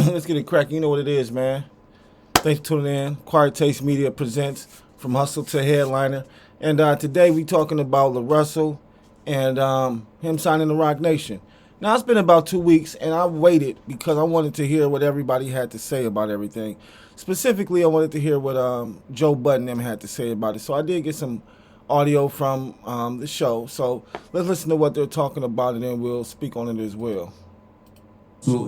Let's get it cracking. You know what it is, man. Thanks for tuning in. Quiet Taste Media presents From Hustle to Headliner. And today we talking about LArussel and him signing the Rocnation. Now, it's been about 2 weeks, and I waited because I wanted to hear what everybody had to say about everything. Specifically, I wanted to hear what Joe Budden them had to say about it. So I did get some audio from the show. So let's listen to what they're talking about, and then we'll speak on it as well. So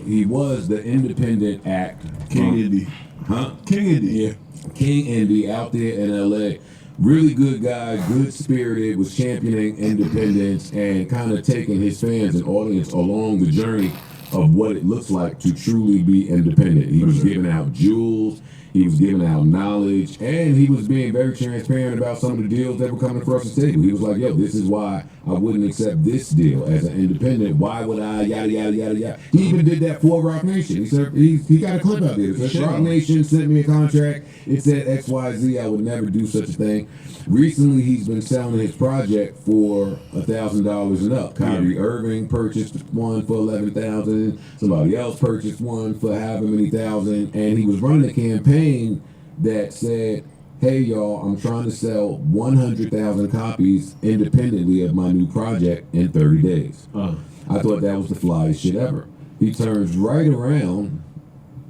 he was the independent act. King Indy. Huh? King Indy. Yeah. King Indy out there in LA. Really good guy, good spirited, was championing independence and kind of taking his fans and audience along the journey of what it looks like to truly be independent. He was giving out jewels, he was giving out knowledge, and he was being very transparent about some of the deals that were coming across the table. He was like, yo, this is why I wouldn't accept this deal as an independent. Why would I, yada, yada, yada, yada. He even did that for Rocnation. He said, he got a clip out there. It said, Rocnation sent me a contract. It said X, Y, Z. I would never do such a thing. Recently, he's been selling his project for $1,000 and up. Kyrie Irving purchased one for $11,000. Somebody else purchased one for however many thousand. And he was running a campaign that said, hey, y'all, I'm trying to sell 100,000 copies independently of my new project in 30 days. I thought that was the flyest shit ever. He turns right around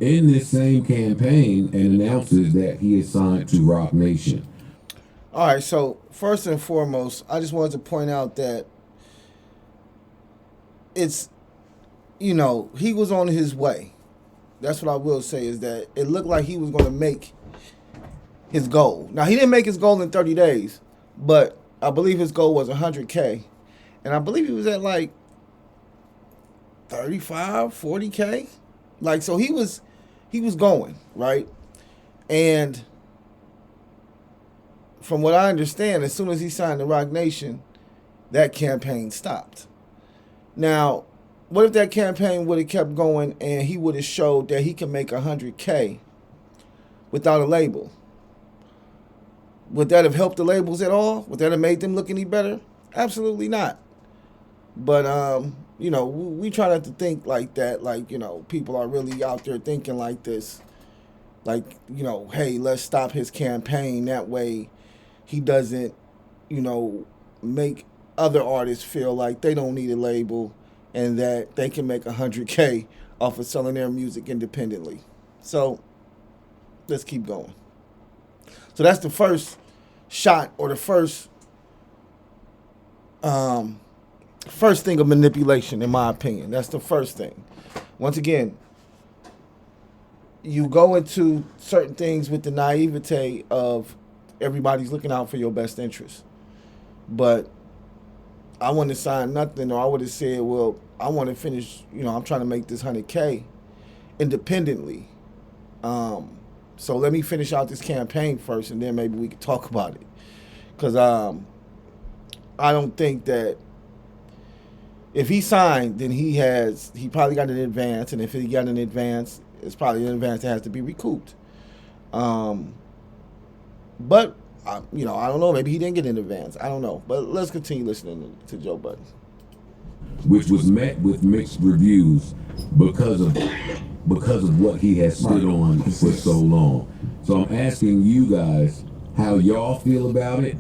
in this same campaign and announces that he is signed to Rocnation. All right, so first and foremost, I just wanted to point out that it's, he was on his way. That's what I will say, is that it looked like he was going to make his goal. Now, he didn't make his goal in 30 days, but I believe his goal was 100K. And I believe he was at like 35, 40K. Like, so he was going, right? And from what I understand, as soon as he signed the Rocnation, that campaign stopped. Now, what if that campaign would have kept going and he would have showed that he can make 100K without a label? Would that have helped the labels at all? Would that have made them look any better? Absolutely not. But, we try not to think like that. Like, people are really out there thinking like this. Like, hey, let's stop his campaign. That way he doesn't, make other artists feel like they don't need a label and that they can make 100K off of selling their music independently. So let's keep going. So that's the first shot, or the first thing of manipulation, in my opinion. That's the first thing. Once again, you go into certain things with the naivete of everybody's looking out for your best interest. But I wouldn't have signed nothing, or I would have said, well, I want to finish, I'm trying to make this 100K independently. So let me finish out this campaign first, and then maybe we can talk about it. Because I don't think that if he signed, then he probably got an advance, and if he got an advance, it's probably an advance that has to be recouped. But I don't know. Maybe he didn't get an advance. I don't know. But let's continue listening to Joe Budden. Which was met with mixed reviews because of what he has stood on for so long. So I'm asking you guys how y'all feel about it.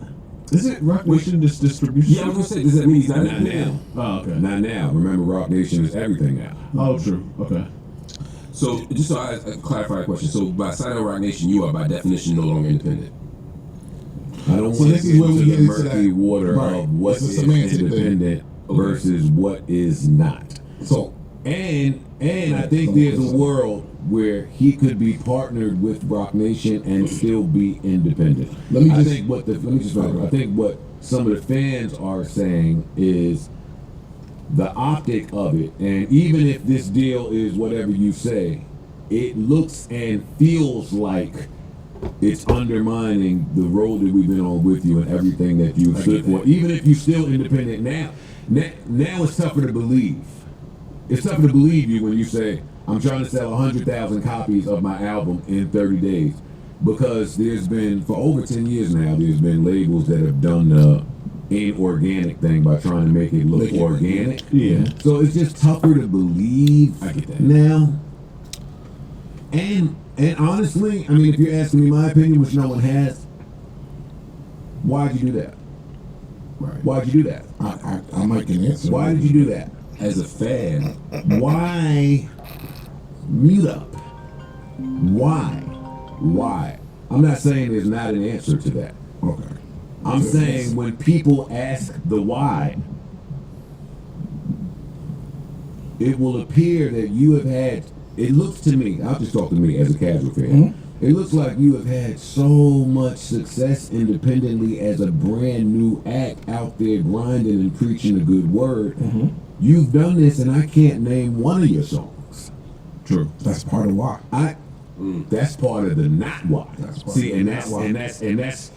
Is it Rocnation distribution? Yeah, I was gonna say, does that mean he's not now? Oh, okay. Not now. Remember, Rocnation is everything now. Oh, true. Okay. So, just so I clarify a question. So, by signing Rocnation, you are by definition no longer independent. I don't want to get into the murky water of what is independent versus what is not. So, and I think there's a world where he could be partnered with Rocnation and still be independent. I think what some of the fans are saying is the optic of it, and even if this deal is whatever you say, it looks and feels like it's undermining the road that we've been on with you and everything that you've stood for. Even if you're still independent now it's tougher to believe. It's tougher to believe you when you say, I'm trying to sell 100,000 copies of my album in 30 days. Because there's been, for over 10 years now, there's been labels that have done inorganic thing by trying to make it look organic. Yeah. So it's just tougher to believe. I get that. Now. And honestly, I mean, if you're asking me my opinion, which no one has, why'd you do that? Right. Why'd you do that? I might can answer. Why did you do that? As a fan, Why mute up? Why? I'm not saying there's not an answer to that. Okay. I'm saying when people ask the why, it will appear that you have had, it looks to me, I'll just talk to me as a casual fan, it looks like you have had so much success independently as a brand new act out there grinding and preaching a good word. You've done this and I can't name one of your songs. True. That's part of why. That's part of the not why. That's part See, of and the that's not why. and that's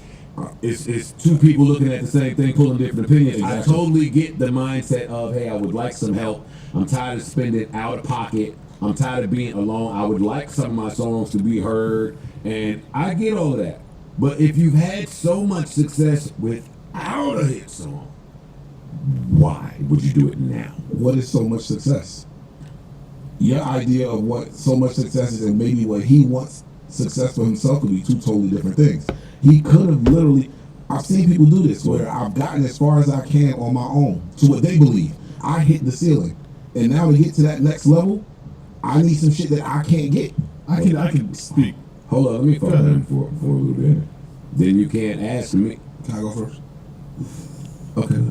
it's two people looking at the same thing, pulling different opinions. I Exactly. totally get the mindset of, hey, I would like some help. I'm tired of spending out of pocket. I'm tired of being alone. I would like some of my songs to be heard, and I get all of that. But if you've had so much success without a hit song, why would you do it now? What is so much success? Your idea of what so much success is and maybe what he wants success for himself could be two totally different things. He could have literally, I've seen people do this where I've gotten as far as I can on my own to what they believe. I hit the ceiling. And now to get to that next level, I need some shit that I can't get. I can speak. Hold on, let me follow him for a little bit. Then you can't ask me. Can I go first? Okay.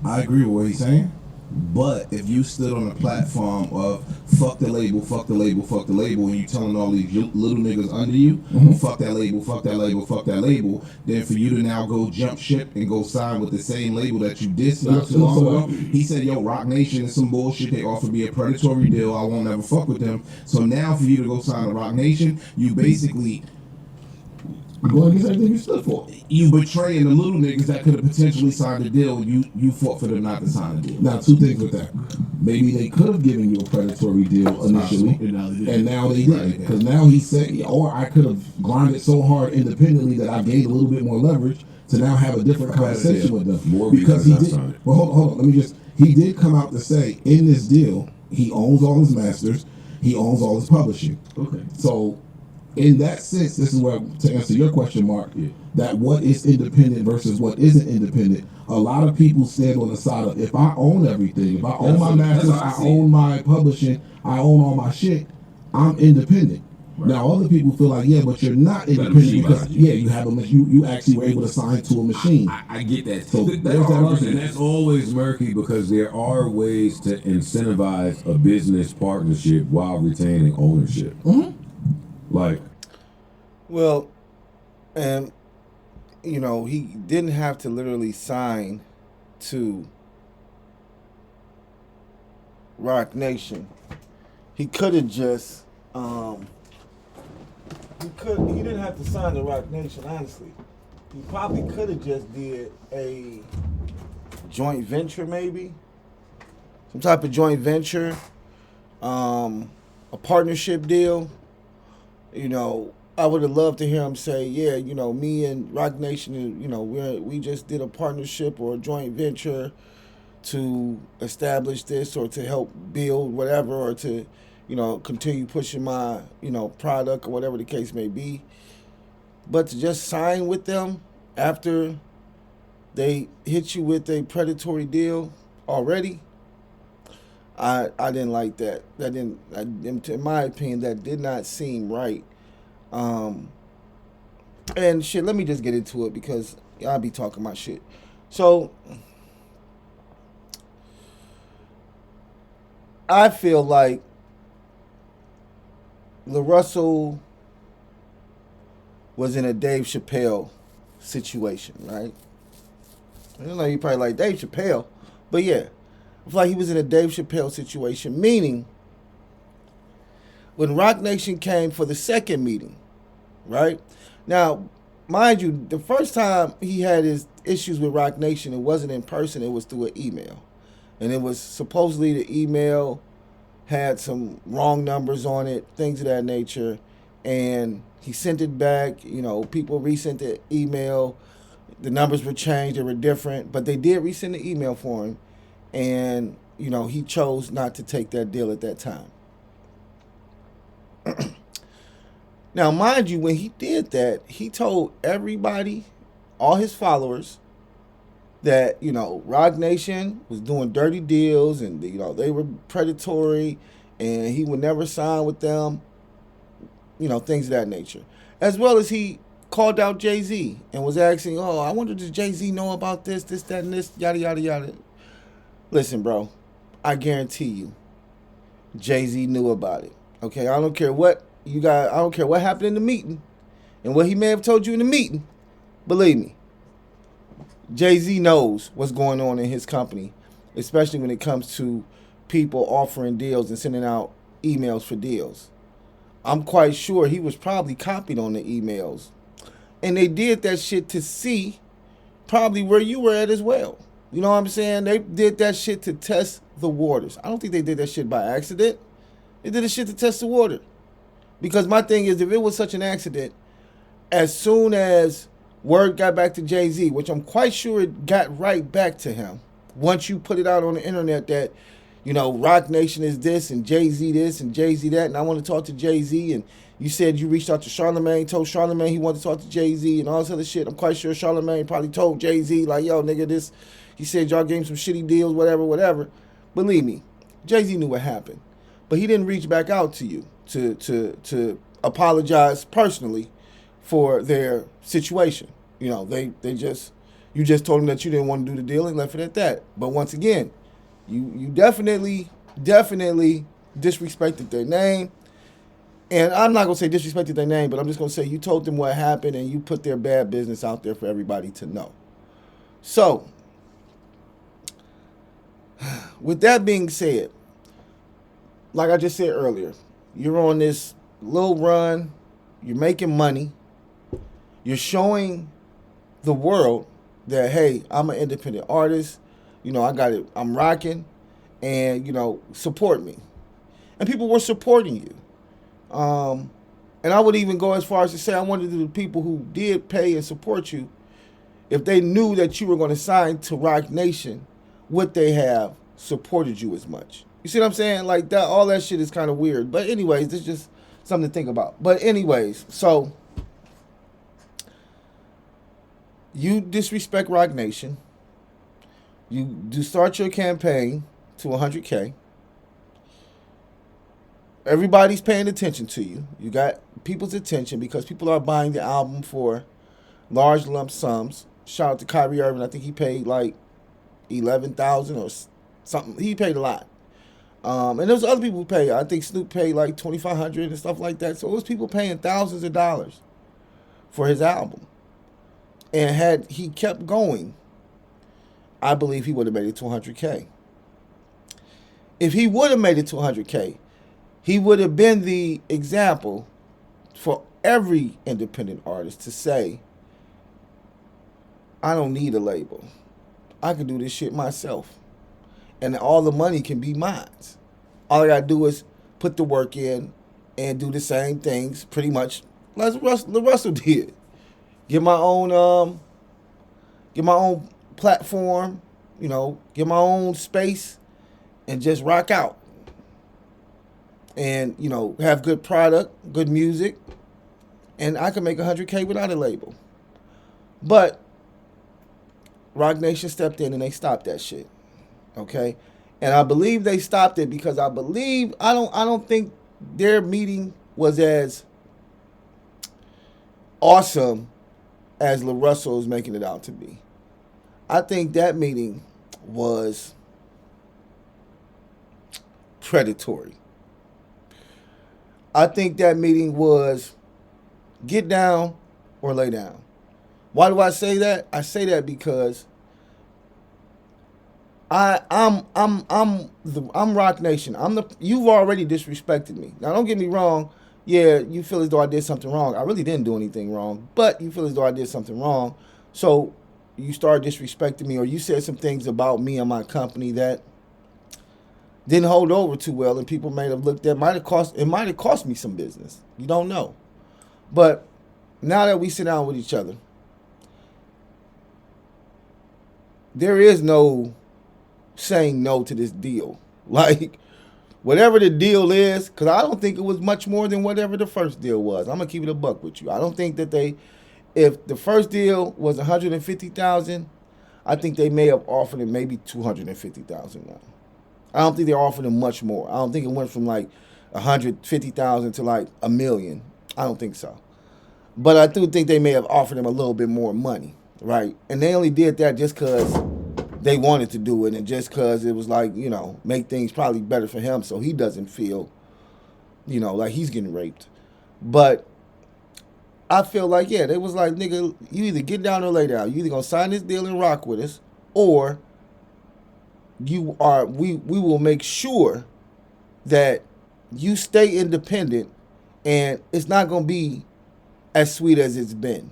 I agree with what he's saying, but if you stood on a platform of fuck the label, fuck the label, fuck the label, and you telling all these little niggas under you, fuck that label, fuck that label, fuck that label, then for you to now go jump ship and go sign with the same label that you dissed not too long ago, he said, yo, Rocnation is some bullshit, they offered me a predatory deal, I won't ever fuck with them. So now for you to go sign to Rocnation, you basically Going against everything you stood for. you betraying the little niggas that could have potentially signed a deal. You fought for them not to sign a deal. Now, two things with that. Maybe they could have given you a predatory deal initially, and now they didn't. Because now he said, or I could have grinded so hard independently that I gained a little bit more leverage to now have a different conversation with them. More because he reasons did. not signed. Well, hold on. Let me just. He did come out to say in this deal, he owns all his masters, he owns all his publishing. Okay. So, in that sense, this is where, to answer your question, Mark, that what is independent versus what isn't independent, a lot of people stand on the side of, if I own everything, if I own my masters, I own my publishing, I own all my shit, I'm independent. Right. Now, other people feel like, yeah, but you're not independent because, you have a you actually were able to sign to a machine. I get that. So There's there's that argument. And that's always murky because there are ways to incentivize a business partnership while retaining ownership. Like, Well, and he didn't have to literally sign to Rocnation. He could have just he didn't have to sign to Rocnation, honestly. He probably could have just did a joint venture, maybe. Some type of joint venture, a partnership deal. I would have loved to hear him say, me and Rocnation, we just did a partnership or a joint venture to establish this or to help build whatever or to, continue pushing my, product or whatever the case may be. But to just sign with them after they hit you with a predatory deal already, I didn't like that. In my opinion, that did not seem right. And shit, let me just get into it because I'll be talking my shit. So, I feel like LaRussel was in a Dave Chappelle situation, right? I don't know, you probably like Dave Chappelle, but yeah. I feel like he was in a Dave Chappelle situation, meaning when Rocnation came for the second meeting, right? Now, mind you, the first time he had his issues with Rocnation, it wasn't in person, it was through an email. And it was supposedly the email had some wrong numbers on it, things of that nature. And he sent it back, people resent the email. The numbers were changed, they were different, but they did resend the email for him, and he chose not to take that deal at that time. Now, mind you, when he did that, he told everybody, all his followers, that Rocnation was doing dirty deals, and they were predatory, and he would never sign with them, things of that nature. As well as he called out Jay-Z and was asking, "Oh, I wonder, does Jay-Z know about this, that, and this, yada yada yada." Listen, bro, I guarantee you, Jay-Z knew about it. Okay, I don't care what I don't care what happened in the meeting and what he may have told you in the meeting. Believe me, Jay-Z knows what's going on in his company, especially when it comes to people offering deals and sending out emails for deals. I'm quite sure he was probably copied on the emails. And they did that shit to see probably where you were at as well. You know what I'm saying? They did that shit to test the waters. I don't think they did that shit by accident. They did the shit to test the water. Because my thing is, if it was such an accident, as soon as word got back to Jay-Z, which I'm quite sure it got right back to him, once you put it out on the internet that, Rocnation is this and Jay-Z this and Jay-Z that, and I want to talk to Jay-Z, and you said you reached out to Charlamagne, told Charlamagne he wanted to talk to Jay-Z and all this other shit. I'm quite sure Charlamagne probably told Jay-Z, like, "Yo, nigga, this," he said, "y'all gave him some shitty deals, whatever." Believe me, Jay-Z knew what happened. But he didn't reach back out to you to apologize personally for their situation. They just, you just told them that you didn't want to do the deal and left it at that. But once again, you definitely disrespected their name. And I'm not going to say disrespected their name, but I'm just going to say you told them what happened and you put their bad business out there for everybody to know. So, with that being said, like I just said earlier, you're on this little run, you're making money, you're showing the world that, hey, I'm an independent artist, I got it, I'm rocking, and, support me. And people were supporting you. And I would even go as far as to say I wanted the people who did pay and support you, if they knew that you were going to sign to Rocnation, would they have supported you as much? You see what I'm saying? Like that, all that shit is kind of weird. But anyways, it's just something to think about. But anyways, so you disrespect Rocnation. You do start your campaign to 100K. Everybody's paying attention to you. You got people's attention because people are buying the album for large lump sums. Shout out to Kyrie Irving. I think he paid like $11,000 or something. He paid a lot. And there was other people who paid. I think Snoop paid like $2,500 and stuff like that. So it was people paying thousands of dollars for his album. And had he kept going, I believe he would have made it to 100K. If he would have made it to 100K, he would have been the example for every independent artist to say, I don't need a label. I can do this shit myself. And all the money can be mine. All I got to do is put the work in and do the same things pretty much like LaRussel did. Get my own platform, get my own space and just rock out. And, have good product, good music, and I can make 100K without a label. But Rocnation stepped in and they stopped that shit. Okay? And I believe they stopped it because I don't think their meeting was as awesome as LaRussel is making it out to be. I think that meeting was predatory. I think that meeting was get down or lay down. Why do I say that? I say that because I'm Rocnation. You've already disrespected me. Now don't get me wrong. Yeah, you feel as though I did something wrong. I really didn't do anything wrong, but you feel as though I did something wrong. So you start disrespecting me, or you said some things about me and my company that didn't hold over too well, and people may have looked at it might have cost me some business. You don't know. But now that we sit down with each other, there is no saying no to this deal. Like, whatever the deal is, because I don't think it was much more than whatever the first deal was. I'm going to keep it a buck with you. I don't think that if the first deal was $150,000, I think they may have offered him maybe $250,000 now. I don't think they offered him much more. I don't think it went from like $150,000 to like $1 million. I don't think so. But I do think they may have offered him a little bit more money, right? And they only did that just because they wanted to do it and just because it was like, you know, make things probably better for him so he doesn't feel, you know, like he's getting raped. But I feel like, yeah, they was like, nigga, you either get down or lay down. You either gonna sign this deal and rock with us, or we will make sure that you stay independent and it's not gonna be as sweet as it's been.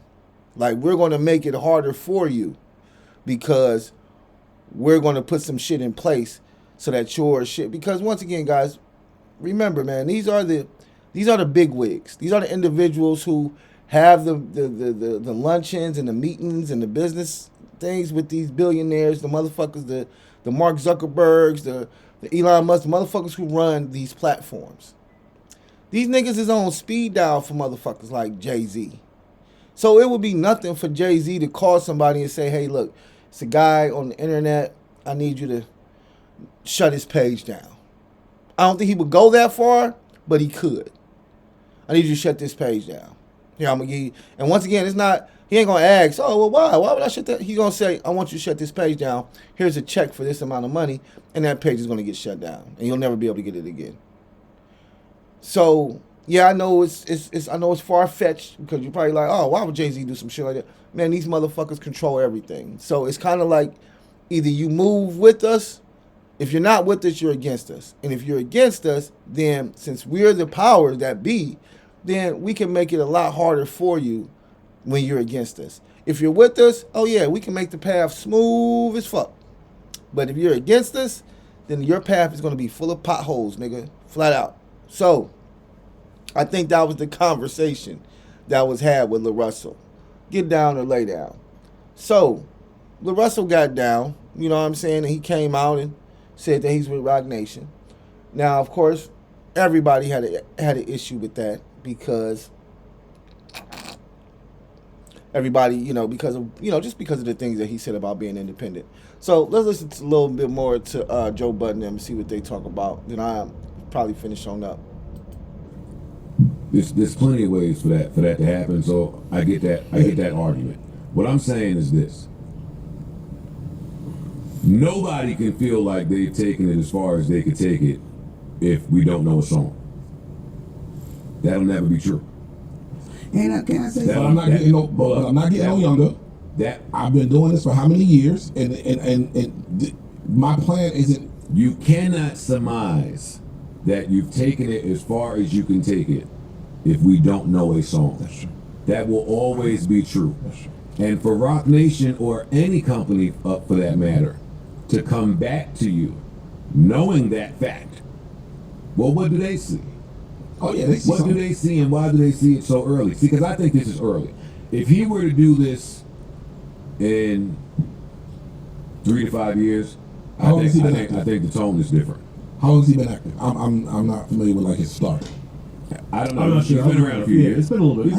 Like, we're gonna make it harder for you because we're gonna put some shit in place so that your shit, because once again, guys, remember, man, these are the big wigs. These are the individuals who have the luncheons and the meetings and the business things with these billionaires, the motherfuckers, the Mark Zuckerbergs, the Elon Musk, the motherfuckers who run these platforms. These niggas is on speed dial for motherfuckers like Jay-Z. So it would be nothing for Jay-Z to call somebody and say, hey, look, it's a guy on the internet. I need you to shut his page down. I don't think he would go that far, but he could. I need you to shut this page down. Here, I'm going to give you. And once again, it's not, he ain't going to ask, oh, well, why? Why would I shut that? He's going to say, I want you to shut this page down. Here's a check for this amount of money. And that page is going to get shut down. And you'll never be able to get it again. So, yeah, I know it's far-fetched because you're probably like, oh, why would Jay-Z do some shit like that? Man, these motherfuckers control everything. So it's kind of like either you move with us. If you're not with us, you're against us. And if you're against us, then since we're the powers that be, then we can make it a lot harder for you when you're against us. If you're with us, oh yeah, we can make the path smooth as fuck. But if you're against us, then your path is going to be full of potholes, nigga, flat out. So I think that was the conversation that was had with LaRussel. Get down or lay down. So LaRussel got down, you know what I'm saying, and he came out and said that he's with Rocnation. Now, of course, everybody had an issue with that because everybody, you know, because of, you know, just because of the things that he said about being independent. So let's listen to a little bit more to Joe Budden and see what they talk about. Then I'll probably finish on up. There's plenty of ways for that to happen. So I get that argument. What I'm saying is this: nobody can feel like they've taken it as far as they could take it if we don't know a song. That'll never be true. And can I say, I'm not getting no younger. That I've been doing this for how many years, and my plan isn't. You cannot surmise that you've taken it as far as you can take it if we don't know a song. That's true. That will always be true. That's true. And for Rocnation or any company up for that matter to come back to you knowing that fact, well, what do they see? Oh yeah, they see what something. do they see, and why do they see it so early? See, because I think this is early. If he were to do this in 3 to 5 years, I think the tone is different. How long has he been active? I'm not familiar with like his start. I don't know. I'm not He's sure. been around a few years. It's been a little bit.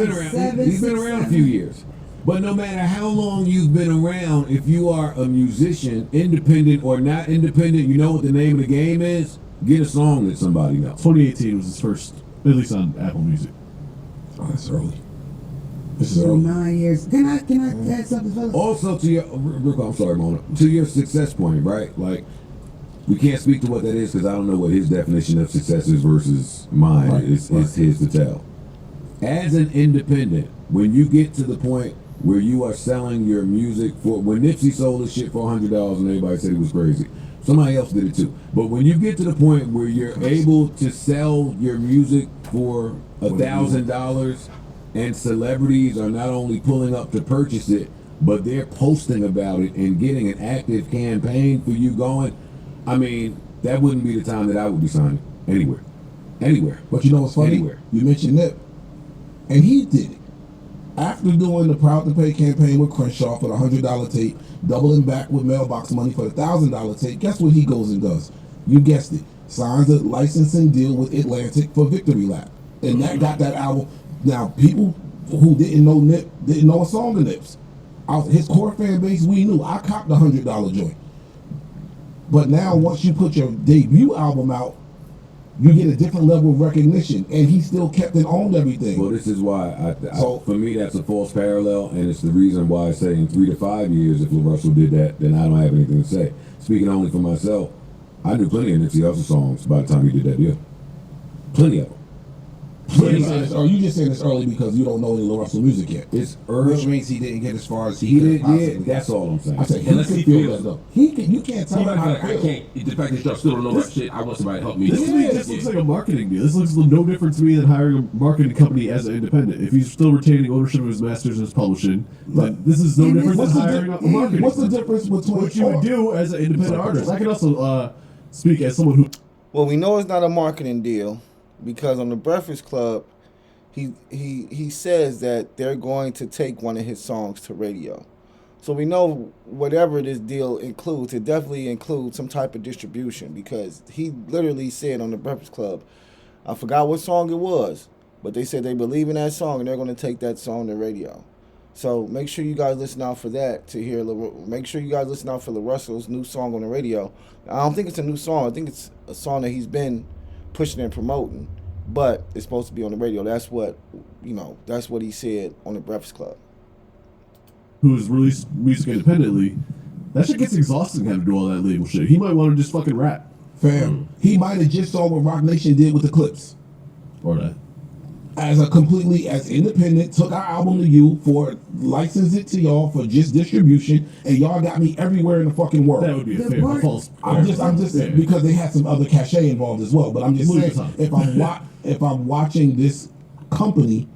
He's been around a few years. But no matter how long you've been around, if you are a musician, independent or not independent, you know what the name of the game is? Get a song that somebody knows. 2018 was his first, at least on Apple Music. Oh, that's early. This is early. 9 years. Can I add something, fellas? Also, to your, Rick, I'm sorry, Mona, to your success point, right? Like, we can't speak to what that is because I don't know what his definition of success is versus mine. Right, It's his to tell. As an independent, when you get to the point where you are selling your music for, when Nipsey sold his shit for $100 and everybody said he was crazy, somebody else did it too. But when you get to the point where you're able to sell your music for $1,000 and celebrities are not only pulling up to purchase it, but they're posting about it and getting an active campaign for you going, I mean, that wouldn't be the time that I would be signing anywhere. But you know what's funny? Anywhere. You mentioned Nip, and he did it. After doing the Proud to Pay campaign with Crenshaw for the $100 tape, doubling back with mailbox money for the $1,000 tape, guess what he goes and does? You guessed it. Signs a licensing deal with Atlantic for Victory Lap. And that got that album. Now, people who didn't know Nip didn't know a song of Nip's. His core fan base, we knew. I copped the $100 joint. But now, once you put your debut album out, you get a different level of recognition, and he still kept and owned everything. Well, this is why, for me, that's a false parallel, and it's the reason why I say in 3 to 5 years, if LaRussel did that, then I don't have anything to say. Speaking only for myself, I knew plenty of Nipsey Hussle songs by the time he did that deal. Plenty of them. Or you just saying this early because you don't know any LaRussel music yet? It's early. Which means he didn't get as far as He could did, possibly. yeah, that's all I'm saying. I said, Unless he feels- that though. You can't tell He him might how be to like, I feel. can't. The fact that y'all still don't know that shit, I want somebody to help me. This to me just looks like a marketing deal. This looks no different to me than hiring a marketing company as an independent. If he's still retaining ownership of his masters and his publishing, but this is no And different than what's the hiring a marketing. What's the difference between What you would do as an independent artist? I can also speak as someone who. Well, we know it's not a marketing deal because on the Breakfast Club, he says that they're going to take one of his songs to radio. So we know whatever this deal includes, it definitely includes some type of distribution because he literally said on the Breakfast Club, I forgot what song it was, but they said they believe in that song and they're going to take that song to radio. So make sure you guys listen out for that to hear. Make sure you guys listen out for LaRussell's new song on the radio. I don't think it's a new song. I think it's a song that he's been pushing and promoting, but it's supposed to be on the radio. That's what he said on the Breakfast Club. Who's released music independently, that shit gets exhausting having to do all that label shit. He might want to just fucking rap. Fam, he might have just saw what Rocnation did with the Clips. Or that. As independent, took our album to you licensed it to y'all for just distribution, and y'all got me everywhere in the fucking world. That would be The part- false. I'm just Yeah. because they had some other cachet involved as well. But I'm just Louis saying, Vuitton. if I'm watching this company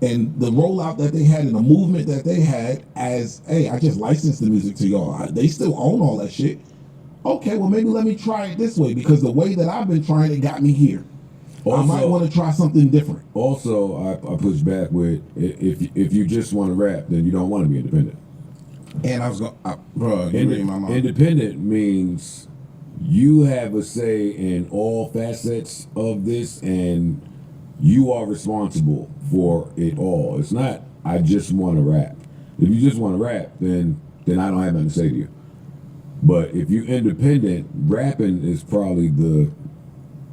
and the rollout that they had and the movement that they had, as hey, I just licensed the music to y'all. They still own all that shit. Okay, well maybe let me try it this way because the way that I've been trying it got me here. I might want to try something different. Also, I push back with if you just want to rap, then you don't want to be independent. And I was going, bro, you read my mind. Independent means you have a say in all facets of this, and you are responsible for it all. It's not I just want to rap. If you just want to rap, then I don't have nothing to say to you. But if you're independent, rapping is probably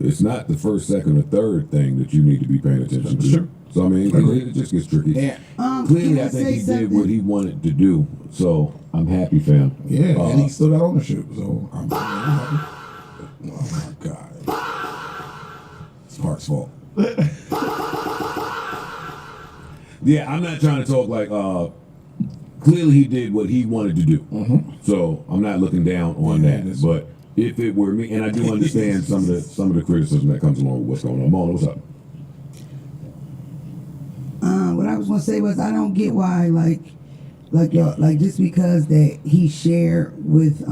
it's not the first, second, or third thing that you need to be paying attention to. Sure. So I mean, it just gets tricky. Yeah. Clearly, Can I I think say he did something? what he wanted to do. So I'm happy, fam. Yeah, and he still got ownership. So I'm happy. Oh my god, it's Park's fault. Yeah, I'm not trying to talk like. Clearly, he did what he wanted to do. Mm-hmm. So I'm not looking down on Yeah, that. But if it were me, and I do understand some of the criticism that comes along with what's going on. Mona, what's up? What I was gonna say was I don't get why y'all just because that he shared with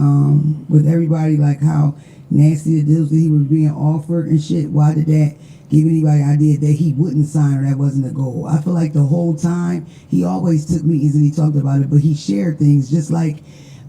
everybody like how nasty the deals that he was being offered and shit. Why did that give anybody the idea that he wouldn't sign or that wasn't the goal? I feel like the whole time he always took meetings and he talked about it, but he shared things just like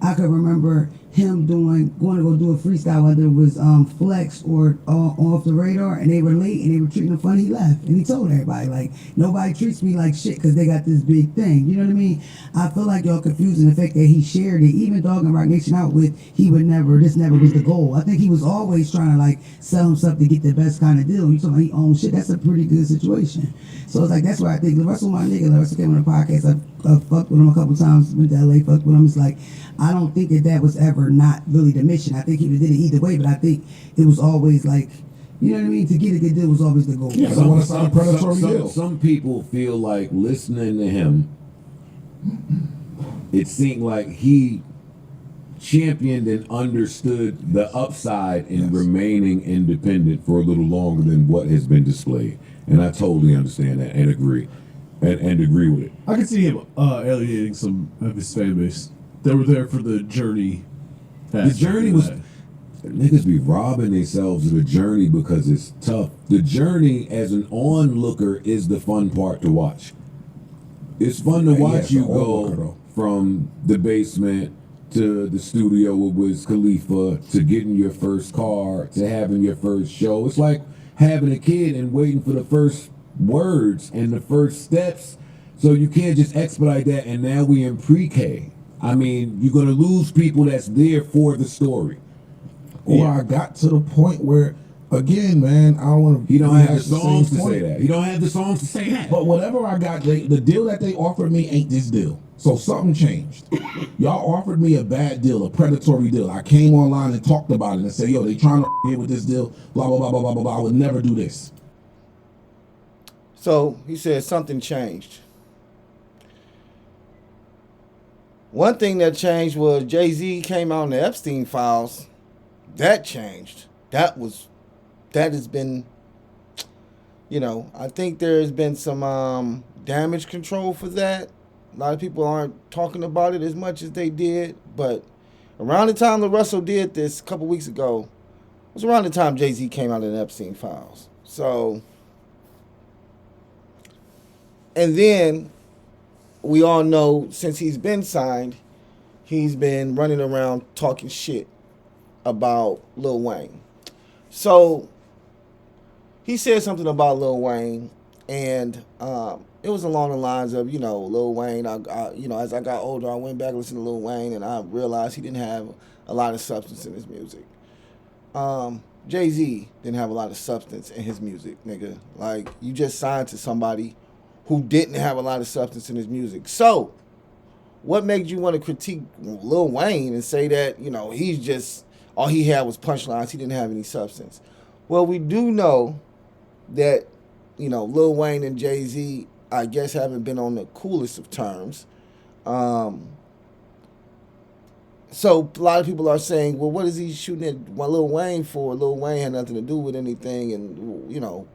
I could remember him going to go do a freestyle, whether it was Flex or Off the Radar, and they were late and they were treating him funny. He left and he told everybody like nobody treats me like shit because they got this big thing. You know what I mean? I feel like y'all confusing the fact that he shared it, even dogging Rocnation out with this never was the goal. I think he was always trying to like sell himself to get the best kind of deal. You talking about he owns shit? That's a pretty good situation. So it's like that's where I think LaRussel, my nigga, LaRussel came on the podcast. I've fucked with him a couple times. Went to LA, fucked with him. It's like I don't think that was ever not really the mission. I think he did it either way, but I think it was always like, you know what I mean? To get a good deal was always the goal. Yeah, I want to sign a predatory deal. Some people feel like listening to him, it seemed like he championed and understood the upside in remaining independent for a little longer than what has been displayed. And I totally understand that and agree. And agree with it. I can see him alienating some of his fan base. They were there for the journey. The journey was... Niggas be robbing themselves of the journey because it's tough. The journey as an onlooker is the fun part to watch. It's fun to Yeah, watch it's you an all worker, go though. from the basement to the studio with Wiz Khalifa to getting your first car to having your first show. It's like having a kid and waiting for the first words and the first steps. So you can't just expedite that. And now we in pre-K. I mean, you're gonna lose people that's there for the story. Or I got to the point where, again, man, I don't want to. He don't have the songs to say that. He don't have the songs to say that. But whatever I got, the deal that they offered me ain't this deal. So something changed. Y'all offered me a bad deal, a predatory deal. I came online and talked about it and said, yo, they trying to get with this deal, blah, blah, blah, blah, blah, blah, blah. I would never do this. So he said something changed. One thing that changed was Jay-Z came out in the Epstein files. That changed. That has been, I think there's been some damage control for that. A lot of people aren't talking about it as much as they did, but around the time LaRussel did this a couple weeks ago, it was around the time Jay-Z came out in the Epstein files. So, and then we all know since he's been signed, he's been running around talking shit about Lil Wayne. So he said something about Lil Wayne, and it was along the lines of, Lil Wayne, as I got older, I went back and listened to Lil Wayne, and I realized he didn't have a lot of substance in his music. Jay-Z didn't have a lot of substance in his music, nigga. Like, you just signed to somebody who didn't have a lot of substance in his music. So, what made you want to critique Lil Wayne and say that, he's just, all he had was punchlines, he didn't have any substance? Well, we do know that, Lil Wayne and Jay-Z, I guess, haven't been on the coolest of terms. So a lot of people are saying, well, what is he shooting at Lil Wayne for? Lil Wayne had nothing to do with anything, and,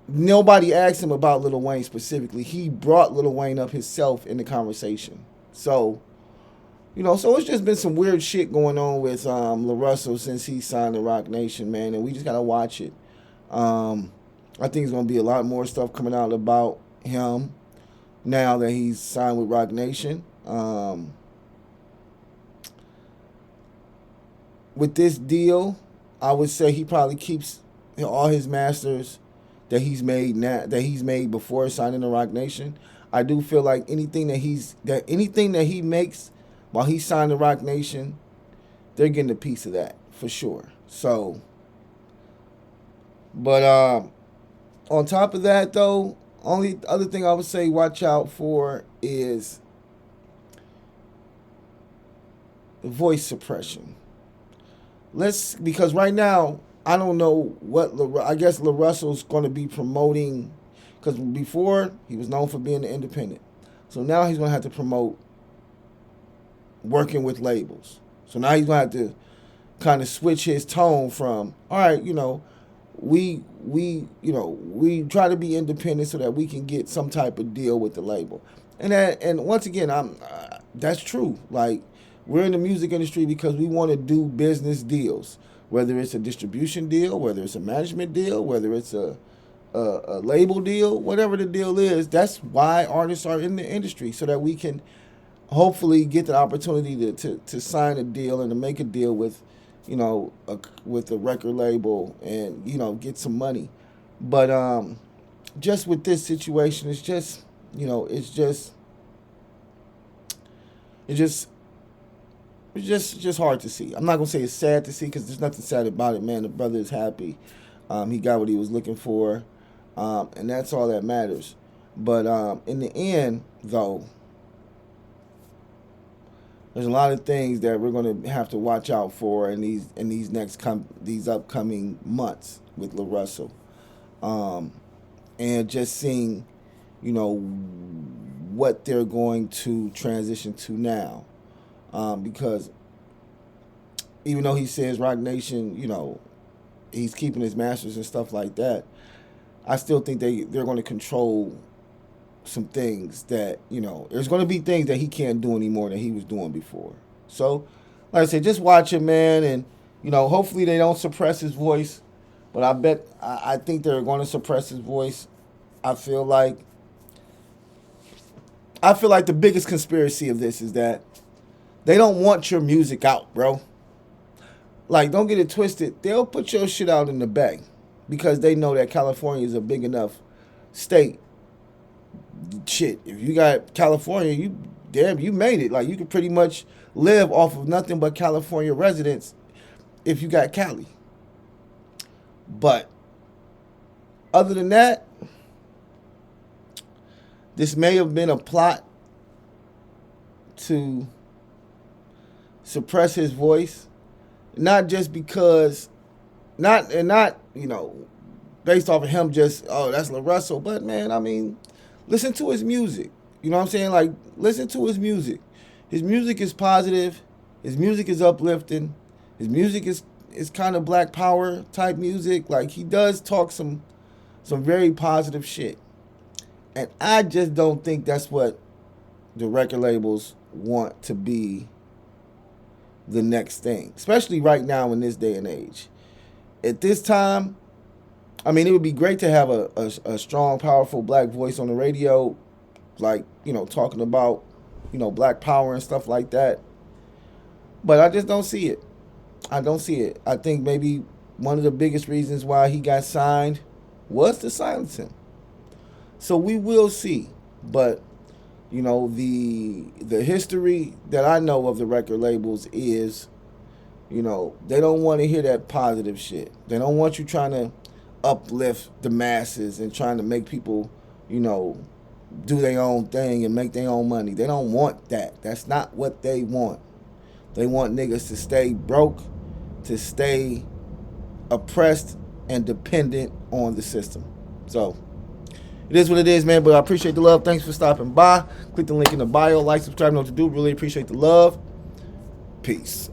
nobody asked him about Lil Wayne specifically. He brought Lil Wayne up himself in the conversation. So, so it's just been some weird shit going on with LaRussel since he signed the Rocnation, man, and we just got to watch it. I think there's going to be a lot more stuff coming out about him now that he's signed with Rocnation. With this deal, I would say he probably keeps all his masters that he's made before signing the Rocnation. I do feel like anything that he makes while he's signed the Rocnation, they're getting a piece of that for sure. So, but on top of that, though, only other thing I would say watch out for is voice suppression. Because right now, I don't know what, I guess LaRussell's going to be promoting, because before, he was known for being an independent. So now he's going to have to promote working with labels. So now he's going to have to kind of switch his tone from, all right, we try to be independent so that we can get some type of deal with the label. And once again, that's true. Like, we're in the music industry because we want to do business deals, whether it's a distribution deal, whether it's a management deal, whether it's a label deal, whatever the deal is. That's why artists are in the industry, so that we can hopefully get the opportunity to sign a deal and to make a deal with, with a record label and, get some money. But just with this situation, it's just hard to see. I'm not going to say it's sad to see, because there's nothing sad about it, man. The brother is happy. He got what he was looking for, and that's all that matters. But in the end, though, there's a lot of things that we're going to have to watch out for in these upcoming months with LaRussel, and just seeing, what they're going to transition to now. Because even though he says Rocnation, he's keeping his masters and stuff like that, I still think they're going to control some things that, there's going to be things that he can't do anymore than he was doing before. So, like I said, just watch him, man, and, hopefully they don't suppress his voice, but I think they're going to suppress his voice. I feel like I feel like the biggest conspiracy of this is that they don't want your music out, bro. Like, don't get it twisted. They'll put your shit out in the Bay because they know that California is a big enough state. Shit, if you got California, you made it. Like, you could pretty much live off of nothing but California residents if you got Cali. But other than that, this may have been a plot to suppress his voice, not just because, not based off of him just, oh, that's LaRussel, but man, I mean, listen to his music. You know what I'm saying? Like, listen to his music. His music is positive. His music is uplifting. His music is kind of black power type music. Like, he does talk some very positive shit. And I just don't think that's what the record labels want to be the next thing, especially right now in this day and age. At this time, I mean, it would be great to have a strong, powerful black voice on the radio, like, talking about, black power and stuff like that. But I just don't see it. I don't see it. I think maybe one of the biggest reasons why he got signed was to silence him. So we will see. But, the history that I know of the record labels is, they don't want to hear that positive shit. They don't want you trying to uplift the masses and trying to make people, do their own thing and make their own money. They don't want that. That's not what they want. They want niggas to stay broke, to stay oppressed and dependent on the system. So it is what it is, man. But I appreciate the love. Thanks for stopping by. Click the link in the bio. Like, subscribe, know what to do. Really appreciate the love. Peace.